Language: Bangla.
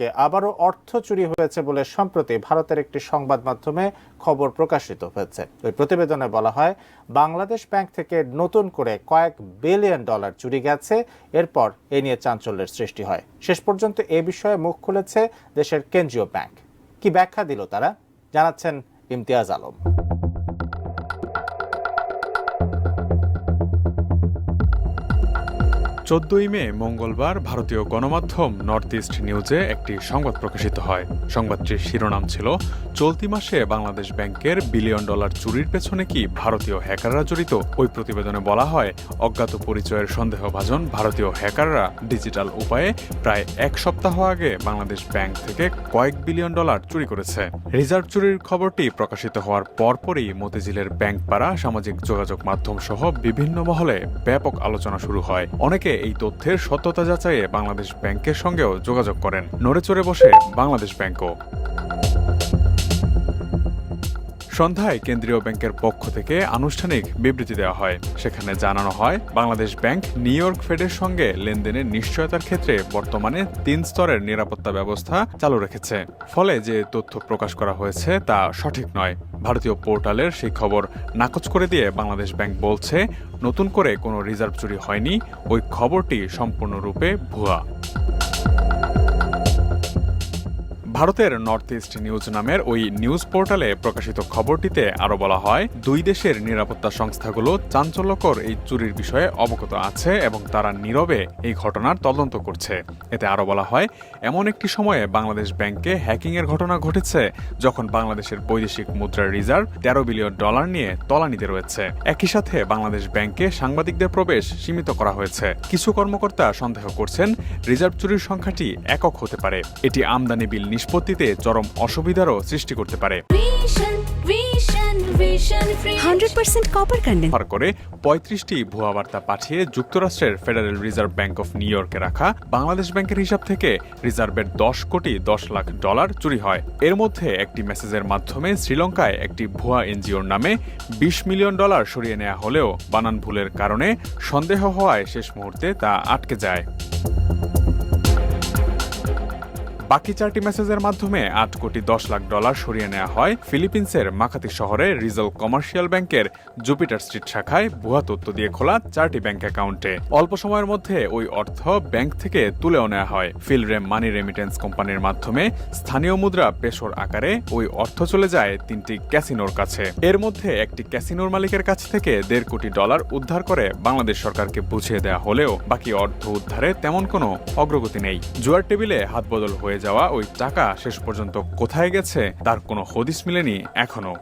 থেকে আবারও অর্থ চুরি হয়েছে বলে সম্প্রতি ভারতের একটি সংবাদ মাধ্যমে খবর প্রকাশিত হয়েছে। ওই প্রতিবেদনে বলা হয়, বাংলাদেশ ব্যাংক থেকে নতুন করে কয়েক বিলিয়ন ডলার চুরি গেছে। এরপর এ নিয়ে চাঞ্চল্যের সৃষ্টি হয়। শেষ পর্যন্ত এ বিষয়ে মুখ খুলেছে দেশের কেন্দ্রীয় ব্যাংক। কি ব্যাখ্যা দিল তারা, জানাচ্ছেন ইমতিয়াজ আলম। 14ই মে মঙ্গলবার ভারতীয় গণমাধ্যম নর্থ ইস্ট নিউজে একটি সংবাদ প্রকাশিত হয়। সংবাদটির শিরোনাম ছিল, চলতি মাসে বাংলাদেশ ব্যাংকের বিলিয়ন ডলার চুরির পেছনে কি ভারতীয় হ্যাকাররা জড়িত। ওই প্রতিবেদনে বলা হয়, অজ্ঞাত পরিচয়ের সন্দেহভাজন ভারতীয় হ্যাকাররা ডিজিটাল উপায়ে প্রায় এক সপ্তাহ আগে বাংলাদেশ ব্যাংক থেকে কয়েক বিলিয়ন ডলার চুরি করেছে। রিজার্ভ চুরির খবরটি প্রকাশিত হওয়ার পরপরই মতিঝিলের ব্যাংকপাড়া, সামাজিক যোগাযোগ মাধ্যম সহ বিভিন্ন মহলে ব্যাপক আলোচনা শুরু হয়। অনেকে এই তথ্যের সত্যতা যাচাইয়ে বাংলাদেশ ব্যাংকের সঙ্গেও যোগাযোগ করেন। নড়েচড়ে বসে বাংলাদেশ ব্যাংকও। সন্ধ্যায় কেন্দ্রীয় ব্যাংকের পক্ষ থেকে আনুষ্ঠানিক বিবৃতি দেওয়া হয়। সেখানে জানানো হয়, বাংলাদেশ ব্যাংক নিউ ইয়র্ক ফেডের সঙ্গে লেনদেনের নিশ্চয়তার ক্ষেত্রে বর্তমানে 3 স্তরের নিরাপত্তা ব্যবস্থা চালু রেখেছে। ফলে যে তথ্য প্রকাশ করা হয়েছে তা সঠিক নয়। ভারতীয় পোর্টালের সেই খবর নাকচ করে দিয়ে বাংলাদেশ ব্যাংক বলছে, নতুন করে কোনো রিজার্ভ চুরি হয়নি, ওই খবরটি সম্পূর্ণরূপে ভুয়া। ভারতের নর্থ ইস্ট নিউজ নামের ওই নিউজ পোর্টালে প্রকাশিত খবরটিতে আরও বলা হয়, দুই দেশের নিরাপত্তা সংস্থাগুলো চাঞ্চল্যকর এই চুরির বিষয়ে অবগত আছে এবং তারা নীরবে এই ঘটনার তদন্ত করছে। এতে আরও বলা হয়, এমন একটি সময়ে বাংলাদেশ ব্যাংকে হ্যাকিংয়ের ঘটনা ঘটেছে যখন বাংলাদেশের বৈদেশিক মুদ্রার রিজার্ভ 13 বিলিয়ন ডলার নিয়ে তলানিতে রয়েছে। একই সাথে বাংলাদেশ ব্যাংকে সাংবাদিকদের প্রবেশ সীমিত করা হয়েছে। কিছু কর্মকর্তা সন্দেহ করছেন, রিজার্ভ চুরির সংখ্যাটি একক হতে পারে। এটি আমদানি বিল নিষ্পত্তিতে চরম অসুবিধারও সৃষ্টি করতে পারে। 100% কপার কন্ডেন্স করে 35টি ভুয়া বার্তা পাঠিয়ে যুক্তরাষ্ট্রের federal reserve bank of new ইয়র্কে রাখা বাংলাদেশ ব্যাংকের হিসাব থেকে রিজার্ভের 10 কোটি 10 লাখ ডলার চুরি হয়। এর মধ্যে একটি মেসেজের মাধ্যমে শ্রীলঙ্কায় একটি ভুয়া এনজিওর নামে 20 মিলিয়ন ডলার সরিয়ে নেওয়া হলেও বানান ভুলের কারণে সন্দেহ হওয়ায় শেষ মুহূর্তে তা আটকে যায়। বাকি 4টি মেসেজের মাধ্যমে 8 কোটি 10 লাখ ডলার সরিয়ে নেওয়া হয় ফিলিপিন্সের মাকাতি শহরে রিজাল কমার্শিয়াল ব্যাংকের জুপিটার স্ট্রিট শাখায় ভুয়া তথ্য দিয়ে খোলা 4টি ব্যাংক অ্যাকাউন্টে। অল্প সময়ের মধ্যে ওই অর্থ ব্যাংক থেকে তুলেও নেওয়া হয়। ফিলরেম মানি রেমিটেন্স কোম্পানির মাধ্যমে স্থানীয় মুদ্রা পেশোর আকারে ওই অর্থ চলে যায় 3টি ক্যাসিনোর কাছে। এর মধ্যে একটি ক্যাসিনোর মালিকের কাছ থেকে 1.5 কোটি ডলার উদ্ধার করে বাংলাদেশ সরকারকে বুঝিয়ে দেওয়া হলেও বাকি অর্থ উদ্ধারে তেমন কোনো অগ্রগতি নেই। জুয়ার টেবিলে হাত বদল হয়ে যাওয়া ওই টাকা শেষ পর্যন্ত কোথায় গেছে তার কোনো হদিস মিলেনি এখনো।